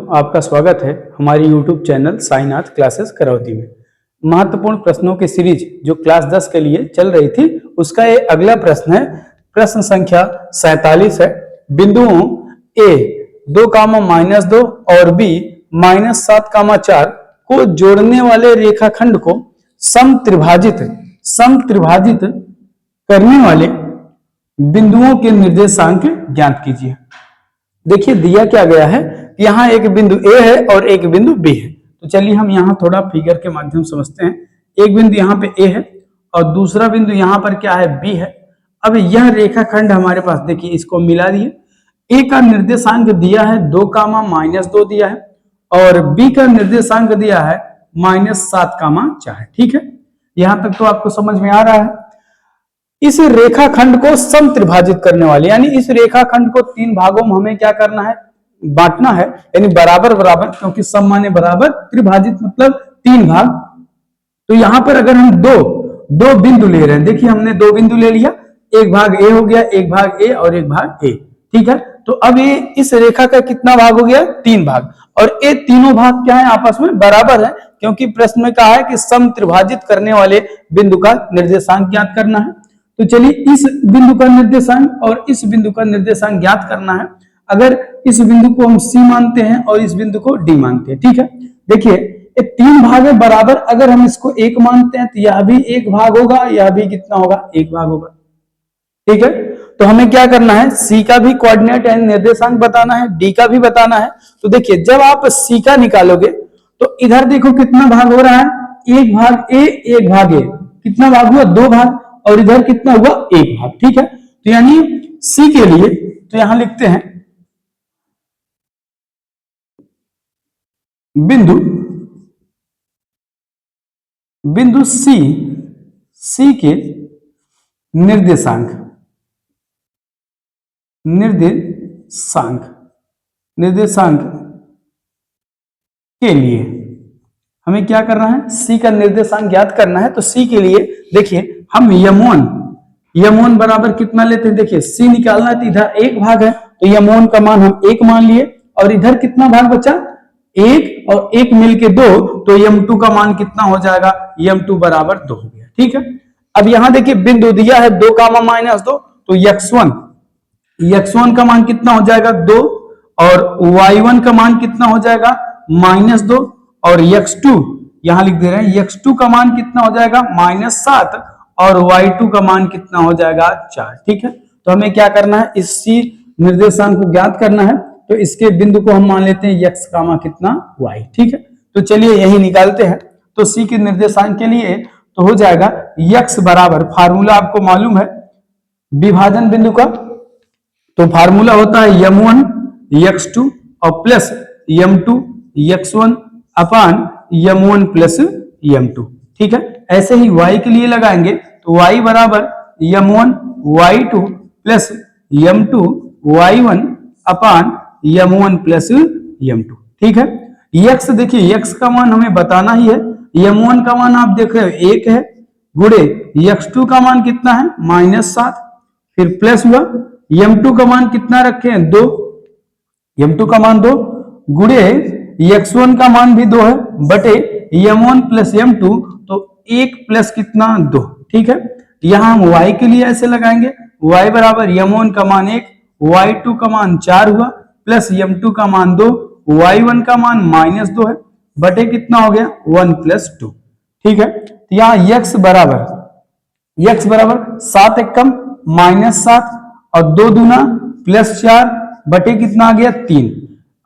आपका स्वागत है हमारी YouTube चैनल साईनाथ क्लासेस करौती में। महत्वपूर्ण प्रश्नों की सीरीज जो क्लास 10 के लिए चल रही थी उसका ये अगला प्रश्न है। प्रश्न संख्या 47 है। बिंदुओं A 2, और B -7, को जोड़ने वाले रेखाखंड को समत्रिभाजित करने वाले बिंदुओं के निर्देशांक ज्ञात कीजिए। देखिए दिया क्या गया है, यहाँ एक बिंदु A है और एक बिंदु B है। तो चलिए हम यहाँ थोड़ा फिगर के माध्यम समझते हैं। एक बिंदु यहाँ पे A है और दूसरा बिंदु यहाँ पर क्या है, B है। अब यह रेखाखंड हमारे पास, देखिए इसको मिला दिए। A का निर्देशांक दिया है 2, दिया है और B का निर्देशांक दिया है -7, ठीक है। यहाँ तक तो आपको समझ में आ रहा है। इस रेखाखंड को समत्रिभाजित करने वाले, यानी इस रेखाखंड को 3 भागों में हमें क्या करना है, बांटना है, यानी बराबर बराबर, क्योंकि सम माने बराबर, त्रिभाजित मतलब 3 भाग। तो यहां पर अगर हम दो बिंदु ले रहे हैं, देखिए हमने 2 बिंदु ले लिया, एक भाग ए हो गया, एक भाग ए और एक भाग ए, ठीक है। तो अब ये इस रेखा का कितना भाग हो गया, 3 भाग, और ये तीनों भाग क्या है, आपस में बराबर है, क्योंकि प्रश्न में कहा है कि समत्रिभाजित करने वाले बिंदु का निर्देशांक ज्ञात करना है। तो चलिए इस बिंदु का निर्देशांक और इस बिंदु का निर्देशांक ज्ञात करना है। अगर इस बिंदु को हम C मानते हैं और इस बिंदु को D मानते हैं, ठीक है। देखिए ये 3 भाग है बराबर, अगर हम इसको 1 मानते हैं तो यह भी 1 भाग होगा, यह भी कितना होगा, 1 भाग होगा, ठीक है। तो हमें क्या करना है, C का भी कोऑर्डिनेट यानी निर्देशांक बताना है, D का भी बताना है। तो देखिए जब आप C का निकालोगे तो इधर देखो कितना भाग हो रहा है, 1 भाग A 1 भाग A, कितना भाग हुआ, 2 भाग, और इधर कितना हुआ, 1 भाग, ठीक है। तो यानी C के लिए तो यहां लिखते हैं बिंदु C के निर्देशांक के लिए हमें क्या करना है, C का निर्देशांक ज्ञात करना है। तो C के लिए देखिए हम यमोन बराबर कितना लेते हैं, देखिए C निकालना है तो इधर 1 भाग है, तो यमोन का मान हम 1 मान लिए, और इधर कितना भाग बचा, 1 और 1 मिलके 2, तो यम2 का मान कितना हो जाएगा, यम2 बराबर 2 हो गया, ठीक है। अब यहां देखिए बिंदु दिया है 2, तो x1 का मान कितना हो जाएगा, 2, और y1 का मान कितना हो जाएगा, -2, और x2 यहां लिख दे रहे हैं, x2 का मान कितना हो जाएगा, -7, और y2 का मान कितना हो जाएगा, 4, ठीक है। तो हमें क्या करना है, इस C निर्देशांक को ज्ञात करना है। तो इसके बिंदु को हम मान लेते हैं x, कितना, y, ठीक है। तो चलिए यही निकालते हैं। तो C के निर्देशांक के लिए तो हो जाएगा x बराबर, फार्मूला आपको मालूम है विभाजन बिंदु का, तो फार्मूला होता है m1 x2 और प्लस m2 x1 अपान m1 प्लस m2, ठीक है। ऐसे ही y के लिए लगाएंगे तो y बराबर m1 y2 plus m2 y1 अपान m1 प्लस m2, ठीक है। x देखिए x का मान हमें बताना ही है, m1 का मान आप देख रहे हो 1 है, गुणे x2 का मान कितना है, -7, फिर प्लस हुआ, m2 का मान कितना रखे हैं, 2, m2 का मान 2, गुणे x1 का मान भी 2 है, बटे m1 प्लस m2, तो 1 प्लस कितना, 2, ठीक है। यहां हम y के लिए ऐसे लगाएंगे, y बराबर m1 का मान 1, y2 का मान 4 हुआ, प्लस m2 का मान 2, y1 का मान -2 है, बटे कितना हो गया, 1 प्लस 2, ठीक है। तो यहाँ x बराबर 7 एकम -7 और 2 दूना +4 बटे कितना आ गया, 3।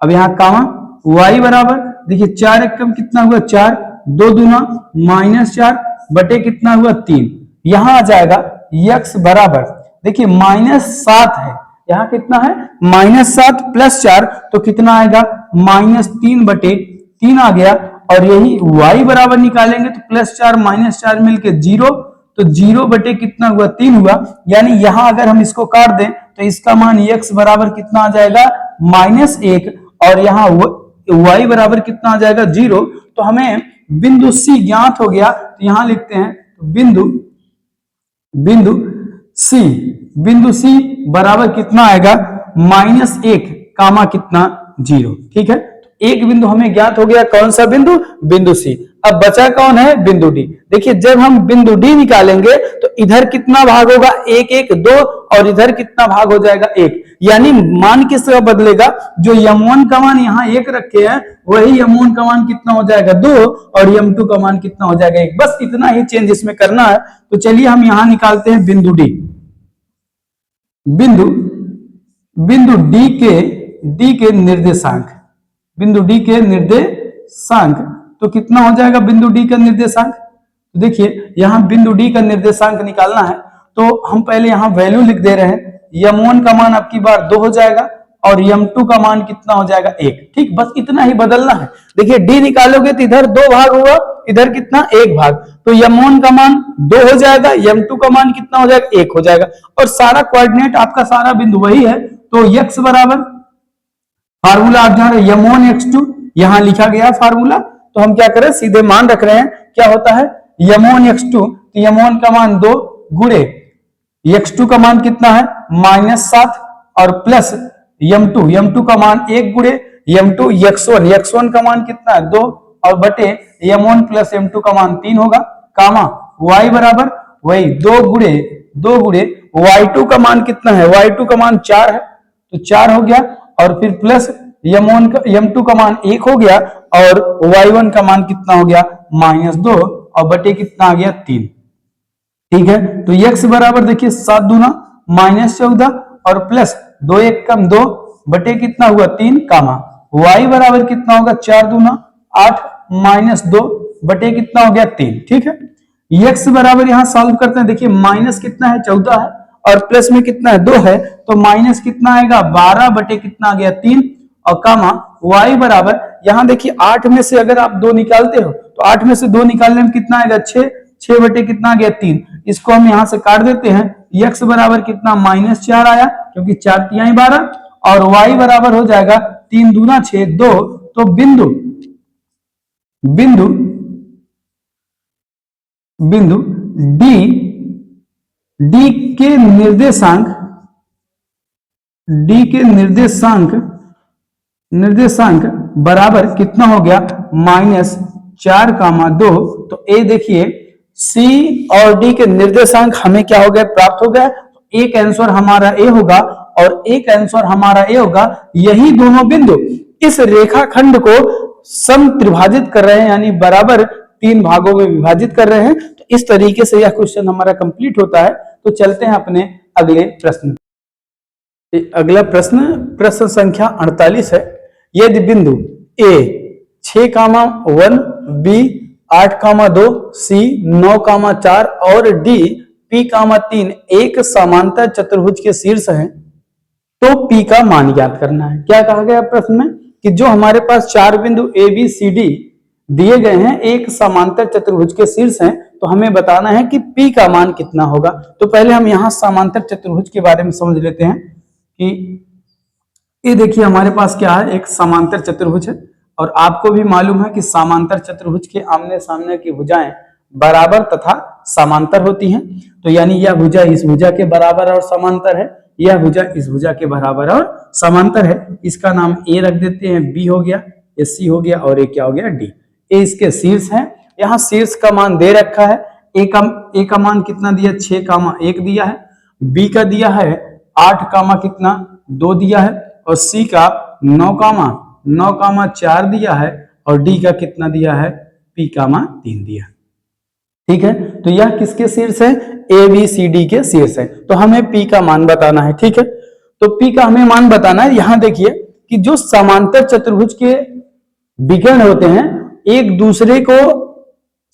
अब यहाँ कामा y बराबर देखिए 4 एकम कितना हुआ, 4, 2 दूना -4 बटे कितना हुआ, 3। यहां आ जाएगा x बराबर, देखिए -7 है, यहाँ कितना है, -7 + 4, तो कितना आएगा, -3 बटे 3 आ गया। और यही y बराबर निकालेंगे तो +4 -4 मिलके 0, तो 0 बटे कितना हुआ, 3 हुआ। यानी यहां अगर हम इसको काट दें तो इसका मान x बराबर कितना आ जाएगा, -1, और यहाँ y बराबर कितना आ जाएगा, 0। तो हमें बिंदु C ज्ञात हो गया। तो यहां लिखते हैं बिंदु C बराबर कितना आएगा, -1 कामा कितना, 0, ठीक है। एक बिंदु हमें ज्ञात हो गया, कौन सा बिंदु? बिंदु सी। अब बचा कौन है? बिंदु डी। देखिए जब हम बिंदु डी निकालेंगे तो इधर कितना भाग होगा? 1 1 2, और इधर कितना भाग हो जाएगा? 1। यानी मान किसका बदलेगा? जो m1 का मान यहाँ 1 रखे हैं वही m1 का मान कितना हो जाएगा? 2, और m2 का मान कितना हो जाएगा? 1। बस इतना ही चेंज इसमें करना है। तो चलिए हम यहां निकालते हैं बिंदु डी। बिंदु डी के निर्देशांक, बिंदु डी के निर्देशांक तो कितना हो जाएगा? बिंदु डी का निर्देशांक, तो देखिए यहां बिंदु डी का निर्देशांक निकालना है तो हम पहले यहां वैल्यू लिख दे रहे हैं। m1 का मान आपकी बार 2 हो जाएगा और m2 का मान कितना हो जाएगा? 1। ठीक, बस इतना ही बदलना है। देखिए d निकालोगे तो इधर 2 भाग होगा, इधर कितना? 1 भाग। तो m1 का मान 2 हो जाएगा, m2 का मान कितना हो जाएगा? 1 हो जाएगा। और सारा कोऑर्डिनेट आपका सारा बिंदु वही है, तो x बराबर फार्मूला आप जहां m1 x2 यहां लिखा गया फार्मूला, तो हम क्या करें? सीधे मान रख रहे हैं। क्या होता है? m1 x2, तो m1 का मान 2 गुणे x2 का मान कितना है? -7, और प्लस m2 का मान 1 गुणे m2 x1 का मान कितना है? 2, और बटे m1 प्लस m2 का मान 3 होगा, कामा y बराबर वही 2 गुणे y2 का मान कितना है? y2 का मान 4 है, तो 4 हो गया, और फिर प्लस m2 का मान 1 हो गया, और y1 का मान कितना हो गया? -2, और बटे कितना आ गया? 3। ठीक है, तो x बराबर देखिए 7 दूना -14, और प्लस 2 1 कम 2, बटे कितना हुआ? 3, कामा y बराबर कितना होगा? 4 दूना 8 -2, बटे कितना हो गया? 3। ठीक है, x बराबर यहां सॉल्व करते हैं। देखिए माइनस कितना है? 14 है, और प्लस में कितना है? 2 है, तो माइनस कितना आएगा? 12, बटे कितना आ गया? 3, और कामा y बराबर यहां देखिए 8 में से अगर आप 2 निकालते हो तो 8 में से 2 निकालने में कितना आएगा? 6 बटे कितना आ गया? 3। इसको हम यहां से काट देते हैं। x बराबर कितना? -4 आया, क्योंकि 4 तिहाई 12, और y बराबर हो जाएगा 3 दूना 6 2। तो बिंदु डी के निर्देशांक बराबर कितना हो गया? -4, 2। तो ए देखिए C और D के निर्देशांक हमें क्या हो गया? प्राप्त हो गया। तो एक आंसर हमारा ए होगा और एक आंसर हमारा ए होगा। यही दोनों बिंदु इस रेखाखंड को समत्रिभाजित कर रहे हैं, यानी बराबर 3 भागों में विभाजित कर रहे हैं। तो इस तरीके से यह क्वेश्चन हमारा कंप्लीट होता है। तो चलते हैं अपने अगले प्रश्न। अगला प्रश्न संख्या 48 है। यदि बिंदु A 6,1, B 8,2, C 9,4 और D P,3 एक समांतर चतुर्भुज के शीर्ष हैं, तो P का मान ज्ञात करना है। क्या कहा गया प्रश्न में? कि जो हमारे पास 4 बिंदु A B C D दिए गए हैं, एक समांतर चतुर्भुज के शीर्ष हैं, तो हमें बताना है कि P का मान कितना होगा। तो पहले हम यहां समांतर चतुर्भुज के बारे में समझ लेते हैं कि ये देखिए हमारे पास क्या है? एक समांतर चतुर्भुज है, और आपको भी मालूम है कि समांतर चतुर्भुज के आमने सामने की भुजाएं बराबर तथा समांतर होती हैं। तो यानी यह भुजा इस भुजा के बराबर और समांतर है, यह भुजा इस भुजा के बराबर और समांतर है। इसका नाम ए रख देते हैं, बी हो गया, ये सी हो गया, और ये क्या हो गया? डी। ए इसके शीर्ष है। यहाँ शीर्ष का मान दे रखा है। ए का मान कितना दिया? 6,1 दिया है। बी का दिया है 8, कितना? 2 दिया है, और सी का 9,4 दिया है, और डी का कितना दिया है? P का मान 3 दिया। ठीक है, तो यह किसके शीर्ष है? ए बी सी डी के शीर्ष है। तो हमें P का मान बताना है। ठीक है, तो P का हमें मान बताना है। यहां देखिए कि जो समांतर चतुर्भुज के विकर्ण होते हैं एक दूसरे को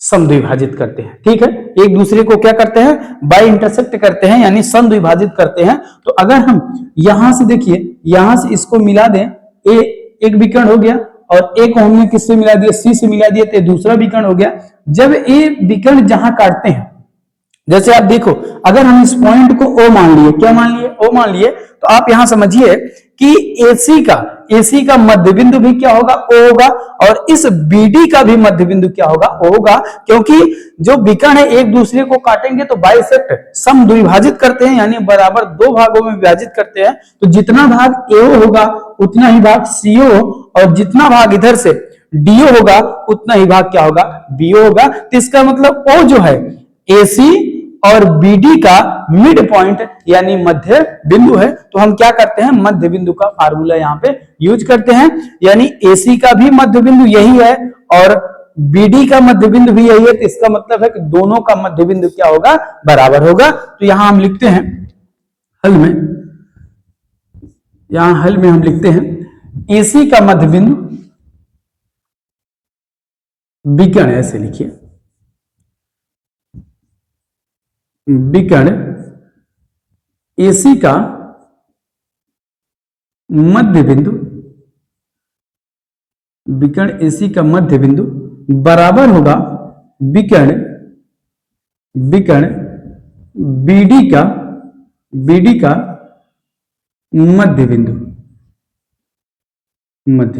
समद्विभाजित करते हैं। ठीक है, एक दूसरे को क्या करते हैं? बाई इंटरसेक्ट करते हैं, यानी समद्विभाजित करते हैं। तो अगर हम यहां से देखिए, यहां से इसको मिला दें, ए एक विकर्ण हो गया, और ए को हमने किससे मिला दिया? सी से मिला दिया, तो दूसरा विकर्ण हो गया। जब ए विकर्ण जहां काटते हैं, जैसे आप देखो, अगर हम इस पॉइंट को ओ मान लिए, क्या मान लिए? ओ मान लिए, तो आप यहां समझिए कि AC का मध्य बिंदु भी क्या होगा, O होगा, और इस BD का भी मध्य बिंदु क्या होगा, O होगा, क्योंकि जो विकर्ण है एक दूसरे को काटेंगे तो बाइसेक्ट समद्विभाजित करते हैं, यानी बराबर दो भागों में विभाजित करते हैं। तो जितना भाग AO होगा उतना ही भाग CO, और जितना भाग इधर से DO होगा उतना ही भाग क्या होगा, BO होगा। तो इसका मतलब O जो है AC और BD का मिड पॉइंट यानी मध्य बिंदु है। तो हम क्या करते हैं, मध्य बिंदु का फार्मूला यहाँ पे यूज करते हैं, यानी AC का भी मध्य बिंदु यही है और BD का मध्य बिंदु भी यही है। तो इसका मतलब है कि दोनों का मध्य बिंदु क्या होगा, बराबर होगा। तो यहां हम लिखते हैं हल में, यहां हल में हम लिखते हैं AC का मध्य बिंदु विकर्ण, ऐसे लिखिए विकर्ण AC का मध्य बिंदु, विकर्ण AC का मध्य बिंदु बराबर होगा विकर्ण BD का मध्य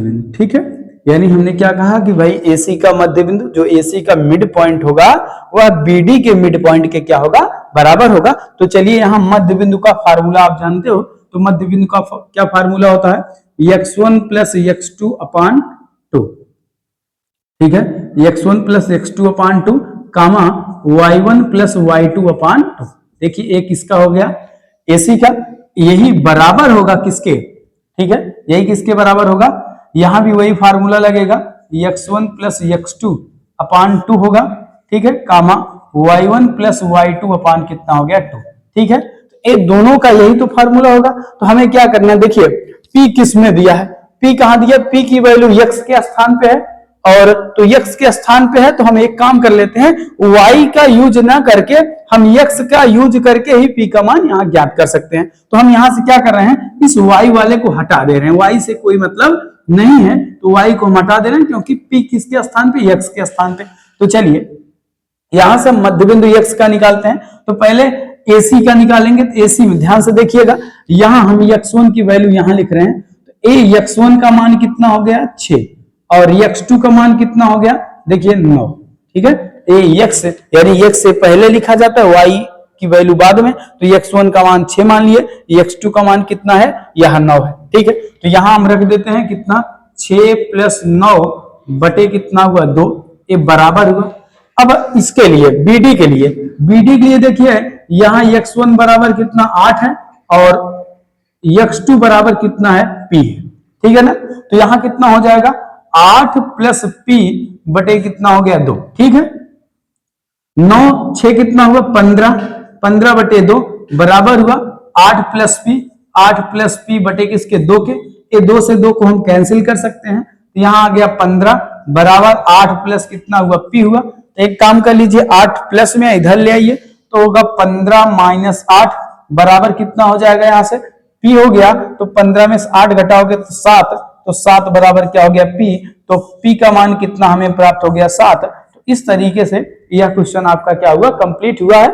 बिंदु, ठीक है। यानी हमने क्या कहा कि भाई AC का मध्य बिंदु, जो AC का मिड पॉइंट होगा वह BD के मिड पॉइंट के क्या होगा, बराबर होगा। तो चलिए यहां मध्य बिंदु का फार्मूला आप जानते हो, तो मध्य बिंदु का क्या फार्मूला होता है, x1 प्लस x2 अपान 2, ठीक है, x1 प्लस x2 अपान 2 कामा y1 प्लस y2 अपान 2। देखिए एक इसका हो गया AC का, यही बराबर होगा किसके, ठीक है, यही किसके बराबर होगा, यहां भी वही फार्मूला लगेगा, x1 प्लस x2 अपान 2 होगा, ठीक है, कामा y1 प्लस y2 अपान कितना हो गया 2, ठीक है। तो ये दोनों का यही तो फार्मूला होगा। तो हमें क्या करना है, देखिए P किस में दिया है, P कहां दिया, P की वैल्यू x के स्थान पे है, और तो x के स्थान पे है तो हम एक काम कर लेते हैं, y का यूज ना करके हम x का यूज करके ही p का मान यहां ज्ञात कर सकते हैं। तो हम यहां से क्या कर रहे हैं, इस y वाले को हटा दे रहे हैं, y से कोई मतलब नहीं है, तो y को हम हटा दे रहे हैं क्योंकि p किसके स्थान पे, x के स्थान पे। तो चलिए यहां से मध्य बिंदु x का निकालते हैं। तो पहले AC का निकालेंगे, तो AC में ध्यान से देखिएगा, यहां हम x1 की वैल्यू यहां लिख रहे हैं, तो x1 का मान कितना हो गया 6, और x2 का मान कितना हो गया, देखिए 9, ठीक है। x यानी x से पहले लिखा जाता है, y की वैल्यू बाद में, तो x1 का मान 6 मान लिए, x2 का मान कितना है, यह 9 है, ठीक है। तो यहां हम रख देते हैं कितना, 6 प्लस 9 बटे कितना हुआ 2, ये बराबर हुआ। अब इसके लिए BD के लिए देखिए यहां x1 बराबर कितना 8 है और x2 बराबर कितना है p है, ठीक है ना। तो यहां कितना हो जाएगा 8 प्लस p बटे कितना हो गया 2, ठीक है। 9 6 कितना हुआ 15, 15 बटे 2 बराबर हुआ 8 प्लस p बटे किसके 2 के, ये 2 से 2 को हम कैंसिल कर सकते हैं, तो यहां आ गया 15 बराबर 8 प्लस कितना हुआ p हुआ। तो एक काम कर लीजिए 8 प्लस में इधर ले आइए, तो होगा 15 माइनस 8 बराबर कितना हो जाएगा, यहां से p हो गया, तो 15 में से 8 घटाओगे तो 7, तो 7 बराबर क्या हो गया p, तो p का मान कितना हमें प्राप्त हो गया 7। तो इस तरीके से यह क्वेश्चन आपका क्या हुआ, कंप्लीट हुआ है।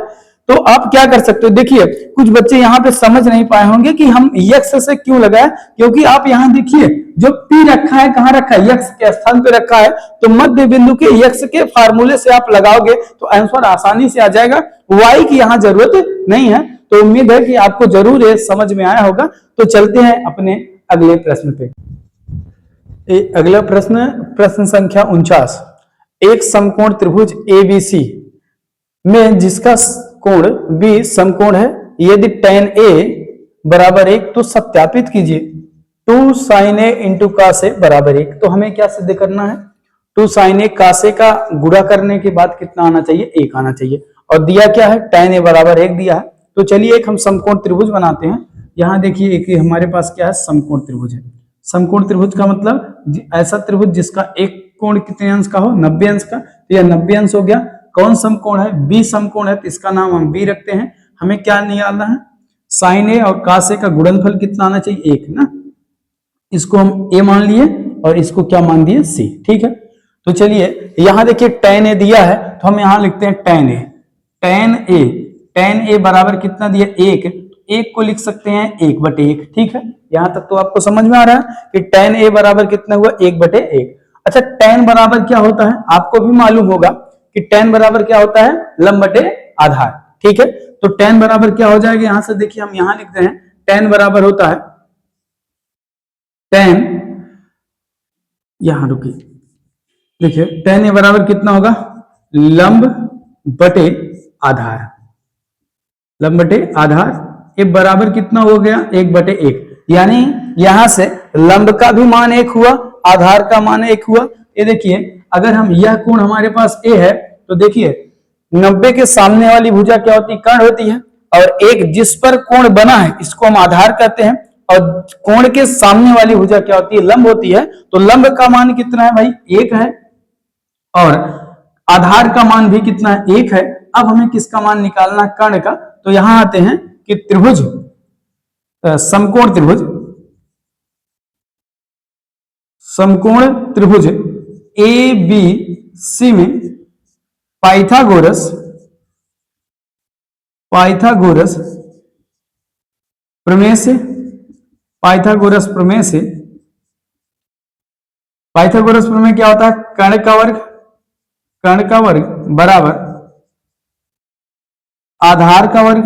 तो आप क्या कर सकते हो, देखिए कुछ बच्चे यहाँ पे समझ नहीं पाए होंगे कि हम x से क्यों लगाए, क्योंकि आप यहाँ देखिए जो p रखा है कहाँ रखा है, x के स्थान पे रखा है, तो मध्य बिंदु के x के फार्मूले से आप लगाओगे तो आंसर आसानी से आ जाएगा, y की यहाँ जरूरत नहीं है। तो उम्मीद है कि आपको जरूर ये समझ में आया होगा। तो चलते हैं अपने अगले प्रश्न पे। अगला प्रश्न संख्या 49, एक समकोण त्रिभुज ABC में जिसका कोण B समकोण है, यदि tan A बराबर 1 तो सत्यापित कीजिए 2 sin A into cos A बराबर 1। तो हमें क्या सिद्ध करना है, 2 sin A cos A का गुणा करने के बाद कितना आना चाहिए, 1 आना चाहिए, और दिया क्या है tan A बराबर 1 दिया है। तो चलिए एक हम समकोण त्रिभुज बनाते हैं। यहां देखिए एक हमारे पास क्या है, समकोण त्रिभुज है। समकोण त्रिभुज का मतलब ऐसा त्रिभुज जिसका एक कोण कितने अंश का हो, 90 अंश का, तो यह 90 अंश हो गया। कौन समकोण है, B समकोण है, तो इसका नाम हम B रखते हैं। हमें क्या निकालना है, sin A और cos A का गुणनफल कितना आना चाहिए, 1 ना, इसको हम A मान लिए और इसको क्या मान दिए C, ठीक है। तो चलिए यहां देखिए tan A दिया है, तो हम यहां लिखते हैं tan A बराबर कितना दिया 1, 1 को लिख सकते हैं 1/1, ठीक है, यहां तक तो आपको समझ में आ रहा है कि tan a बराबर कितना हुआ 1/1। अच्छा tan बराबर क्या होता है आपको भी मालूम होगा कि tan बराबर क्या होता है लंब बटे आधार। ठीक है, तो tan बराबर क्या हो जाएगा यहां से देखिए हम यहां लिखते हैं tan बराबर होता है tan, यहां रुकिए देखिए tan a बराबर कितना होगा लंब बटे आधार, लंब बटे आधार ये बराबर कितना हो गया 1/1। यानी यहां से लंब का भी मान 1 हुआ आधार का मान 1 हुआ। ये देखिए अगर हम यह कोण हमारे पास a है तो देखिए 90 के सामने वाली भुजा क्या होती है कर्ण होती है, और एक जिस पर कोण बना है इसको हम आधार कहते हैं, और कोण के सामने वाली भुजा क्या होती है लंब होती है। तो लंब का मान कितना है भाई 1 है और आधार का मान भी कितना है 1 है। अब हमें किसका मान निकालना है कर्ण का, तो यहां आते हैं कि त्रिभुज समकोण त्रिभुज, समकोण त्रिभुज ए बी सी में पाइथागोरस प्रमेय से, पाइथागोरस प्रमेय से, पाइथागोरस प्रमेय क्या होता है कर्ण का वर्ग बराबर आधार का वर्ग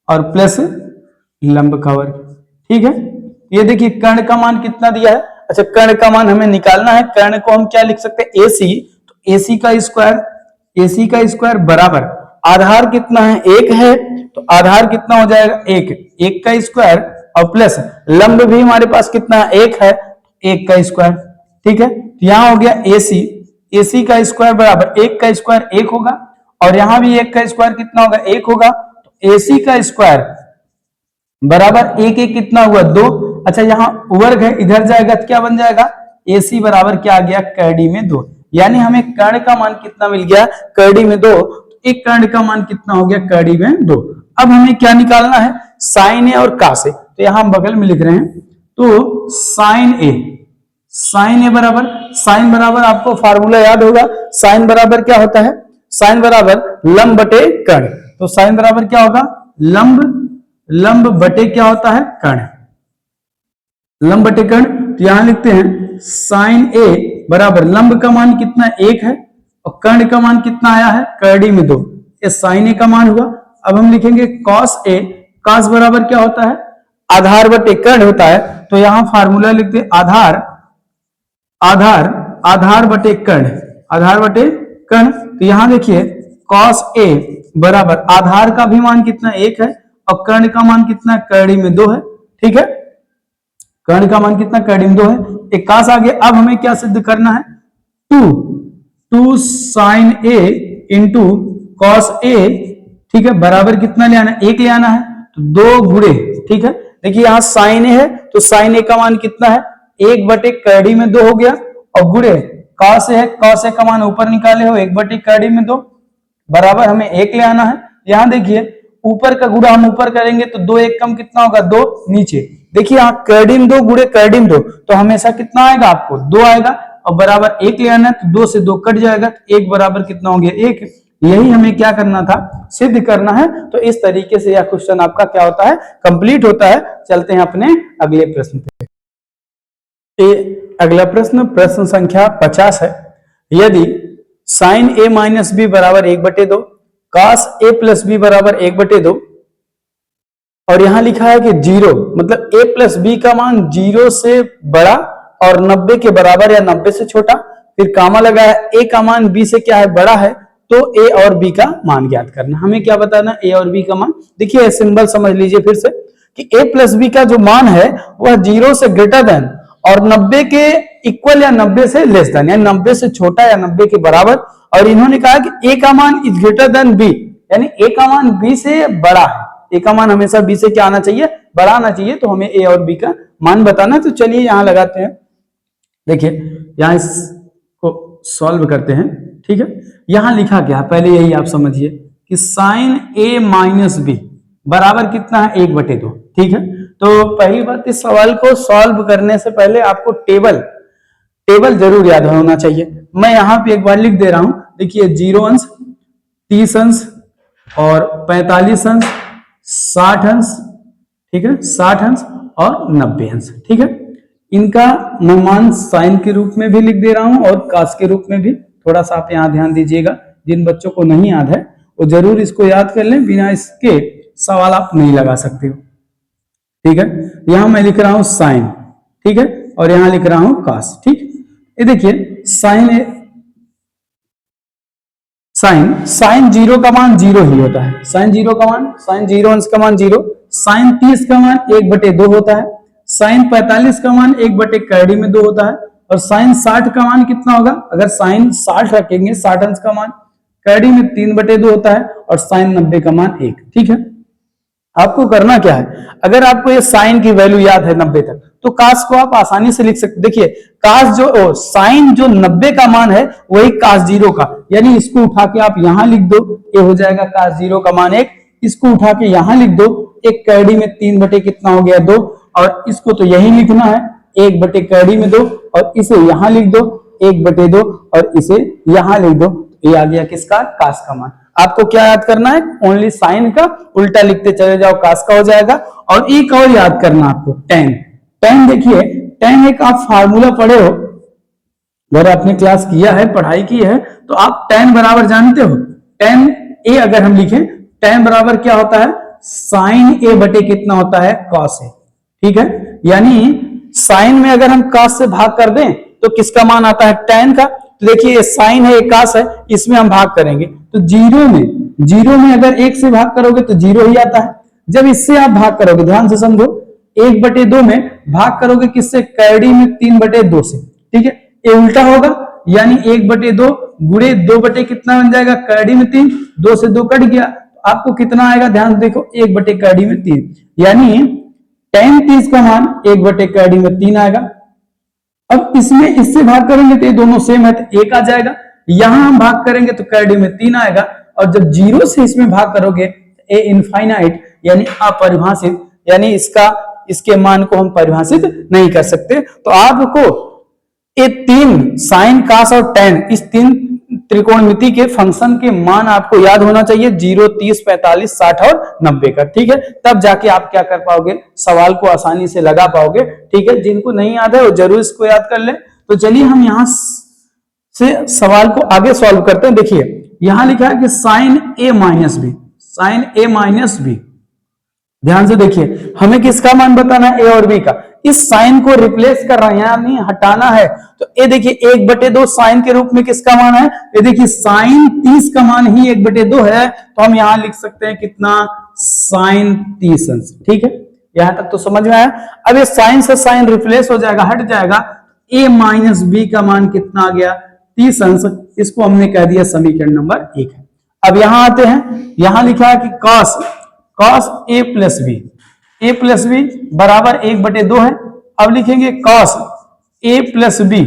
और प्लस लंब का वर्ग। ठीक है, ये देखिए कर्ण का मान कितना दिया है। अच्छा कर्ण का मान हमें निकालना है, कर्ण को हम क्या लिख सकते हैं AC, तो AC का स्क्वायर बराबर आधार कितना है 1 है तो आधार कितना हो जाएगा 1 का स्क्वायर और प्लस लंब भी हमारे पास कितना है 1 है 1 का स्क्वायर। ठीक है, तो यहां हो गया AC का स्क्वायर बराबर 1 का स्क्वायर 1 होगा और यहां भी 1 का स्क्वायर कितना होगा 1 होगा, तो AC का स्क्वायर बराबर 1 कितना हुआ 2। अच्छा यहाँ वर्ग है इधर जाएगा तो क्या बन जाएगा AC बराबर क्या आ गया कड़ी में 2, यानी हमें कर्ण का मान कितना मिल गया कड़ी में 2, एक कर्ण का मान कितना हो गया कड़ी में 2। अब हमें क्या निकालना है साइन ए और कास ए, तो यहां हम बगल में लिख रहे हैं तो साइन ए बराबर, साइन बराबर आपको फार्मूला याद होगा, साइन बराबर क्या होता है साइन बराबर लंब बटे कर्ण, तो साइन बराबर क्या होगा लंब बटे क्या होता है कर्ण, लंब बटे कर्ण। तो यहां लिखते हैं साइन ए बराबर लंब का मान कितना 1 है और कर्ण का मान कितना आया है कड़ी में 2, ये साइन ए का मान हुआ। अब हम लिखेंगे कॉस ए, कॉस बराबर क्या होता है आधार बटे कर्ण होता है, तो यहां फार्मूला लिखते हैं आधार बटे कर्ण। तो यहां देखिए कॉस ए बराबर आधार का भी मान कितना 1 है और कर्ण का मान कितना कड़ी में 2 है। ठीक है, कर्ण का मान कितना कड़ी में 2 है, एक कास आ गया। अब हमें क्या सिद्ध करना है 2 sine A into cos A, ठीक है बराबर कितना ले आना है 1 ले आना है, तो 2 गुणे, ठीक है देखिए यहां साइन ए है तो साइन ए का मान कितना है 1 बटे कड़ी में 2 हो गया और गुणे कॉस ए है, कॉस ए का मान ऊपर निकाले हो 1 बटे कड़ी में 2 बराबर हमें 1 ले आना है। यहां देखिए ऊपर का गुणा हम ऊपर करेंगे तो 2 1 कम कितना होगा 2 नीचे, देखिए यहाँ कर्डिम 2 गुणे कर्डिम 2 तो हमेशा कितना आएगा आपको 2 आएगा और बराबर 1 ले आना है, तो 2 से 2 कट जाएगा, 1 बराबर कितना हो गया 1। यही हमें क्या करना था सिद्ध करना है। तो इस तरीके से यह क्वेश्चन आपका क्या होता है कंप्लीट होता है। चलते हैं अपने अगले प्रश्न पे। अगला प्रश्न संख्या 50 है। यदि साइन ए माइनस बी बराबर 1/2, कॉस ए प्लस बी बराबर 1/2 और यहां लिखा है कि 0 मतलब a प्लस बी का मान 0 से बड़ा और 90 के बराबर या 90 से छोटा, फिर कामा लगा है a का मान b से क्या है बड़ा है, तो a और b का मान ज्ञात करना। हमें क्या बताना a और b का मान, देखिए सिंबल समझ लीजिए फिर से कि a प्लस बी का जो मान है वह 0 से ग्रेटर देन और 90 के इक्वल या 90 से लेस देन, यानी 90 से छोटा या 90 के बराबर। और इन्होंने कहा कि a का मान इज ग्रेटर देन b, यानी a का मान b से बड़ा है, a का मान हमेशा b से क्या आना चाहिए बड़ा आना चाहिए, तो हमें a और b का मान बताना है। तो चलिए यहां लगाते हैं, देखिए यहां इसको सॉल्व करते हैं। ठीक है, यहां लिखा गया पहले यही आप समझिए कि साइन a माइनस बी बराबर कितना है 1/2। ठीक है, तो पहली बात इस सवाल को सॉल्व करने से पहले आपको टेबल जरूर याद होना चाहिए। मैं यहां पे एक बार लिख दे रहा हूं, देखिए 0 अंश 30 अंश और 45 अंश 60 अंश, ठीक है 60 अंश और 90 अंश। ठीक है, इनका मैं मान साइन के रूप में भी लिख दे रहा हूं और कास के रूप में भी। थोड़ा सा आप यहाँ ध्यान दीजिएगा, जिन बच्चों को नहीं याद है वो जरूर इसको याद कर लें, बिना इसके सवाल आप नहीं लगा सकते हो। ठीक है, यहां मैं लिख रहा हूं साइन, ठीक है, और यहां लिख रहा हूं कास। ठीक, ये देखिए साइन 0 का मान 0 ही होता है। साइन 0 का मान, साइन 0 अंश का मान 0। साइन 30 का मान 1/2 होता है। साइन 45 का मान 1/2 में 2 होता है। और साइन 60 का मान कितना होगा? अगर साइन 60 रखेंगे, 60 अंश का मान कैडी में 3/2 होता है। और साइन 90 का मान 1। ठीक है, आपको करना क्या है, अगर आपको ये साइन की वैल्यू याद है 90 तक, तो कास को आप आसानी से लिख सकते। देखिए कास जो साइन जो 90 का मान है वही कास 0 का, यानी इसको उठा के आप यहां लिख दो, ये हो जाएगा कास 0 का मान 1। इसको उठा के यहां लिख दो, 1 कैडी में 3 कितना हो गया 2। और इसको तो यही लिखना है, 1/कैडी में 2, और इसे यहां लिख दो 1/2, और इसे यहां लिख दो। ये आ गया किसका? कास का मान। आपको क्या याद करना है? ओनली साइन का उल्टा लिखते चले जाओ, कास का हो जाएगा। और एक और याद करना आपको, टेन। टेन देखिए, टेन एक आप फार्मूला पढ़े हो, अगर आपने क्लास किया है, पढ़ाई की है, तो आप टेन बराबर जानते हो। टेन ए अगर हम लिखें, टेन बराबर क्या होता है? साइन ए बटे कितना होता है? Cos A. ठीक है, यानी साइन में अगर हम कॉस से भाग कर दें तो किसका मान आता है? टेन का। तो देखिए साइन है, कास है, इसमें हम भाग करेंगे तो जीरो में अगर 1 से भाग करोगे तो 0 ही आता है। जब इससे आप भाग करोगे, ध्यान से समझो, 1/2 में भाग करोगे किससे? कैडी में 3/2 से। ठीक है, ये उल्टा होगा, यानी 1/2 गुणे 2 कितना बन जाएगा? कैडी में 3, 2 से 2 कट गया, आपको कितना आएगा? ध्यान देखो, 1/कैडी में 3, यानी tan 30 का मान 1/कैडी में 3 आएगा। अब इसमें इससे भाग करेंगे तो ये दोनों सेम है, तो 1 आ जाएगा। यहां हम भाग करेंगे तो कैडी में 3 आएगा। और जब 0 से इसमें भाग करोगे ए इनफाइनाइट, यानी अपरिभाषित, यानी इसके मान को हम परिभाषित नहीं कर सकते। तो आपको ये 3 साइन, कास और टेन, इस 3 त्रिकोणमिति के फंक्शन के मान आपको याद होना चाहिए, 0, 30, 45, 60 और 90 का। ठीक है, तब जाके आप क्या कर पाओगे? सवाल को आसानी से लगा पाओगे। ठीक है, जिनको नहीं याद है वो जरूर इसको याद कर ले। तो चलिए हम यहां से सवाल को आगे सॉल्व करते हैं। देखिए यहां लिखा है कि साइन ए माइनस बी, साइन ए माइनस बी। ध्यान से देखिए, हमें किसका मान बताना है? ए और बी का। इस साइन को रिप्लेस कर रहा है, यानी हटाना है। तो ये देखिए 1/2 साइन के रूप में किसका मान है? ये देखिए साइन 30 का मान ही 1/2 है, तो हम यहां लिख सकते हैं कितना? साइन 30 अंश। ठीक है, यहां तक तो समझ में आया। अब ये साइन से साइन रिप्लेस हो जाएगा, हट जाएगा। ए माइनस बी का मान कितना आ गया? 30 अंश। इसको हमने कह दिया समीकरण नंबर 1 है। अब यहां आते हैं, यहां लिखा है कि cos A plus B, A plus B बराबर 1/2 है। अब लिखेंगे कॉस ए प्लस बी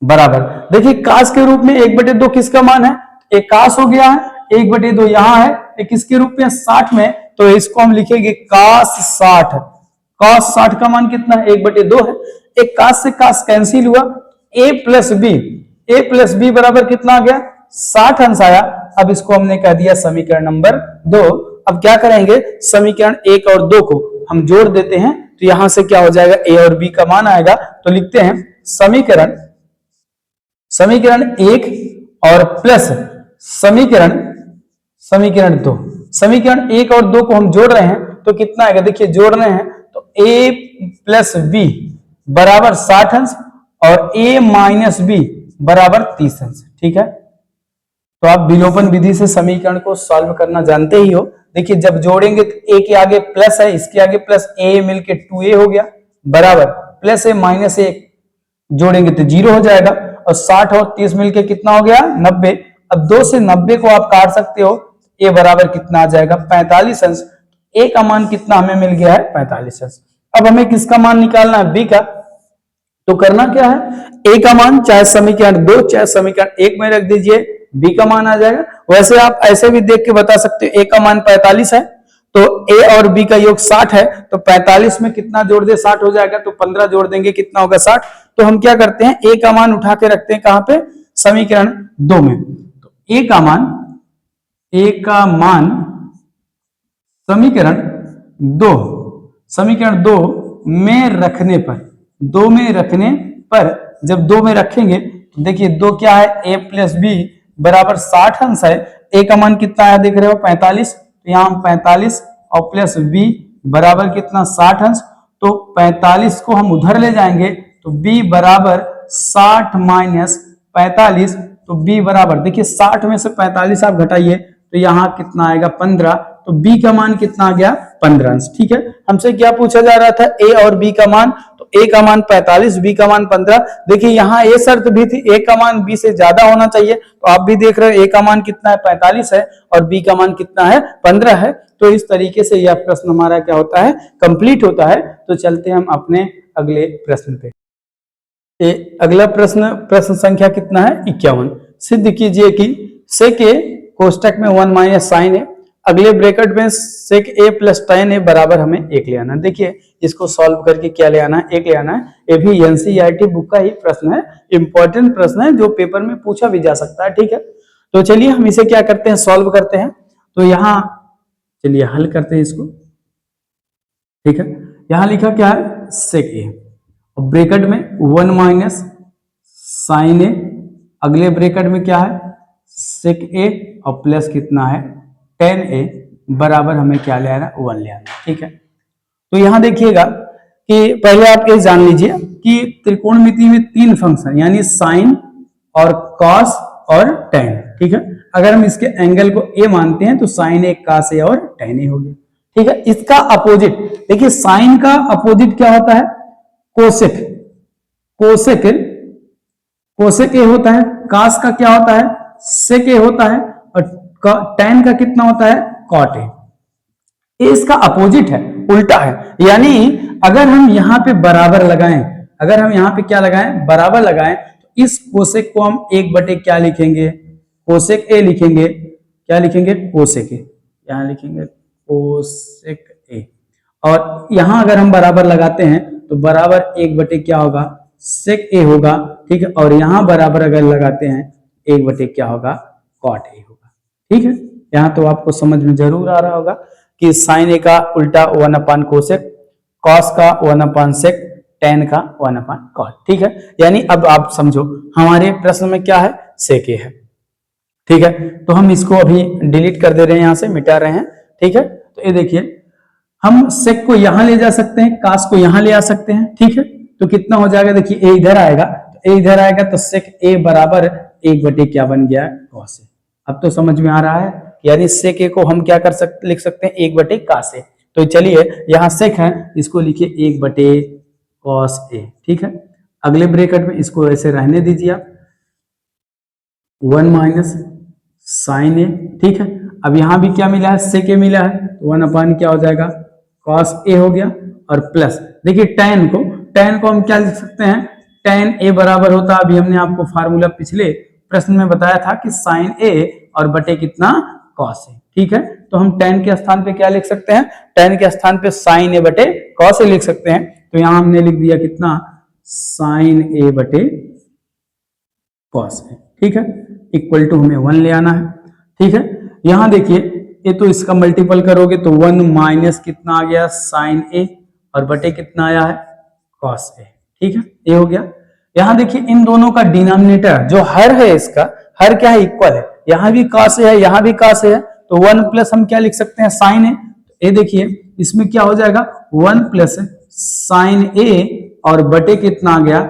बराबर, देखिए कास के रूप में 1/2 किसका मान है? एक कास हो गया है, 1/2 यहां है, एक किसके रूप में? 60 में, तो इसको हम लिखेंगे कास 60। कास 60 का मान कितना है? 1/2 है। एक कास से कास कैंसिल हुआ, ए प्लस बी बराबर कितना आ गया? 60 अंश आया। अब इसको हमने कह दिया समीकरण नंबर 2। अब क्या करेंगे? समीकरण 1 और 2 को हम जोड़ देते हैं, तो यहां से क्या हो जाएगा? ए और बी का मान आएगा। तो लिखते हैं समीकरण 1 और प्लस समीकरण 2। समीकरण 1 और 2 को हम जोड़ रहे हैं तो कितना आएगा? देखिए जोड़ रहे हैं तो ए प्लस बी बराबर 60 अंश और ए माइनस बी बराबर 30 अंश। ठीक है, तो आप विलोपन विधि से समीकरण को सॉल्व करना जानते ही हो। देखिए जब जोड़ेंगे तो ए के आगे प्लस है, इसके आगे प्लस, ए मिलके 2a हो गया, बराबर प्लस ए माइनस ए जोड़ेंगे तो 0 हो जाएगा। और 60 और 30 मिलके कितना हो गया? 90। अब 2 से 90 को आप काट सकते हो, ए बराबर कितना आ जाएगा? 45 अंश। ए का मान कितना हमें मिल गया है? 45 अंश। अब हमें किसका मान निकालना है? बी का। तो करना क्या है? ए का मान चाहे समीकरण 2 चाहे समीकरण 1 में रख दीजिए, बी का मान आ जाएगा। वैसे आप ऐसे भी देख के बता सकते हो, ए का मान 45 है तो ए और बी का योग 60 है, तो 45 में कितना जोड़ दे? 60 हो जाएगा, तो 15 जोड़ देंगे, कितना होगा? 60। तो हम क्या करते हैं? ए का मान उठा के रखते हैं कहां पे? समीकरण 2 में। तो ए का मान समीकरण समीकरण 2 में रखने पर, 2 में रखने पर, जब 2 में रखेंगे तो देखिए 2 क्या है, a प्लस बी बराबर 60 अंश है। a का मान कितना है देख रहे हो 45, तो यहाँ हम 45 और प्लस b बराबर कितना 60 अंश, तो 45 को हम उधर ले जाएंगे तो b बराबर 60 माइनस 45, तो b बराबर देखिए 60 में से 45 आप घटाइए तो यहाँ कितना आएगा 15, तो b का मान कितना आ गया 15 अंश। ठीक है, हमसे क्या पूछा जा रहा था, a और b का मान, तो a का मान 45, b का मान 15। देखिए यहाँ ये शर्त भी थी a का मान b से ज्यादा होना चाहिए, तो आप भी देख रहे हो a का मान कितना है 45 है और b का मान कितना है 15 है। तो इस तरीके से यह प्रश्न हमारा क्या होता है, कंप्लीट होता है। तो चलते हम अपने अगले प्रश्न पे। अगला प्रश्न संख्या कितना है 51। सिद्ध कीजिए कि सेक ए कोष्टक में 1 माइनस साइन ए, अगले ब्रैकेट में सेक ए प्लस tan ए बराबर हमें 1 ले आना। देखिए इसको सॉल्व करके क्या ले आना है, 1 ले आना है। ये भी एनसीईआरटी बुक का ही प्रश्न है, इंपॉर्टेंट प्रश्न है जो पेपर में पूछा भी जा सकता है। ठीक है, तो चलिए हम इसे क्या करते हैं, सॉल्व करते हैं। तो यहाँ चलिए हल करते हैं इसको। ठीक है, यहाँ लिखा क्या है सेक ए और ब्रैकेट में 1 माइनस साइन ए, अगले ब्रैकेट में क्या है सेक ए और प्लस कितना है tan ए बराबर हमें क्या ले आना 1 ले आना। ठीक है, तो यहां देखिएगा कि पहले आप ये जान लीजिए कि त्रिकोणमिति में 3 फंक्शन यानी साइन और कॉस और tan। ठीक है, अगर हम इसके एंगल को a मानते हैं तो साइन ए कॉस ए और tan ए हो गया। ठीक है, इसका अपोजिट देखिए, साइन का अपोजिट क्या होता है कोसेक, कोसेक ए होता है, कॉस का क्या होता है सेक ए होता है और tan का कितना होता है कॉट ए। ये इसका अपोजिट है, उल्टा है। यानी अगर हम यहाँ पे बराबर लगाएं, अगर हम यहाँ पे क्या लगाएं बराबर लगाएं, तो इस कोसेक को हम 1/, क्या लिखेंगे कोसेक ए लिखेंगे, क्या लिखेंगे कोसेक ए, यहाँ लिखेंगे कोसेक ए। और यहां अगर हम बराबर लगाते हैं तो बराबर 1/, क्या होगा सेक ए होगा। ठीक है, और यहां बराबर अगर लगाते हैं 1/, क्या होगा कॉट ए होगा। ठीक है, यहां तो आपको समझ में जरूर आ रहा होगा कि साइन ए का उल्टा 1/, कोसेक, कॉस का 1/, सेक, tan का 1/, कॉट। ठीक है, यानी अब आप समझो हमारे प्रश्न में क्या है सेक ए है। ठीक है, तो हम इसको अभी डिलीट कर दे रहे हैं, यहां से मिटा रहे हैं। ठीक है, तो ये देखिए हम सेक को यहां ले जा सकते हैं, कास को यहां ले आ सकते हैं। ठीक है, तो कितना हो जाएगा, देखिए ए इधर आएगा, तो ए इधर आएगा तो सेक ए बराबर 1/, क्या बन गया कॉस ए। अब तो समझ में आ रहा है, यानी सेक ए को हम क्या कर सकते, लिख सकते हैं 1/, कॉस ए। तो चलिए यहाँ सेक है, इसको लिखिए 1/, कॉस ए। ठीक है, अगले ब्रैकेट में इसको ऐसे रहने दीजिए आप, 1 माइनस साइन ए। ठीक है, अब यहाँ भी क्या मिला है सेक ए मिला है, तो 1/, क्या हो जाएगा कॉस ए हो गया, और प्लस देखिए tan को हम क्या लिख सकते हैं, tan ए बराबर होता, अभी हमने आपको फार्मूला पिछले प्रश्न में बताया था कि साइन ए और बटे कितना कॉस ए। ठीक है, तो हम tan के स्थान पे क्या लिख सकते हैं, tan के स्थान पे साइन ए बटे कॉस ए लिख सकते हैं। तो यहां हमने लिख दिया कितना साइन ए बटे कॉस ए। ठीक है, इक्वल टू हमें 1 ले आना है। ठीक है, यहां देखिए ये तो इसका मल्टीपल करोगे तो 1 माइनस कितना आ गया साइन ए और बटे कितना आया है कॉस ए। ठीक है, ये हो गया। यहां देखिए इन दोनों का डिनोमिनेटर जो हर है, इसका हर क्या है इक्वल है, यहां भी कॉस ए है यहां भी कॉस ए है, तो 1 प्लस हम क्या लिख सकते हैं साइन ए। ये देखिए इसमें क्या हो जाएगा 1 प्लस साइन ए और बटे कितना आ गया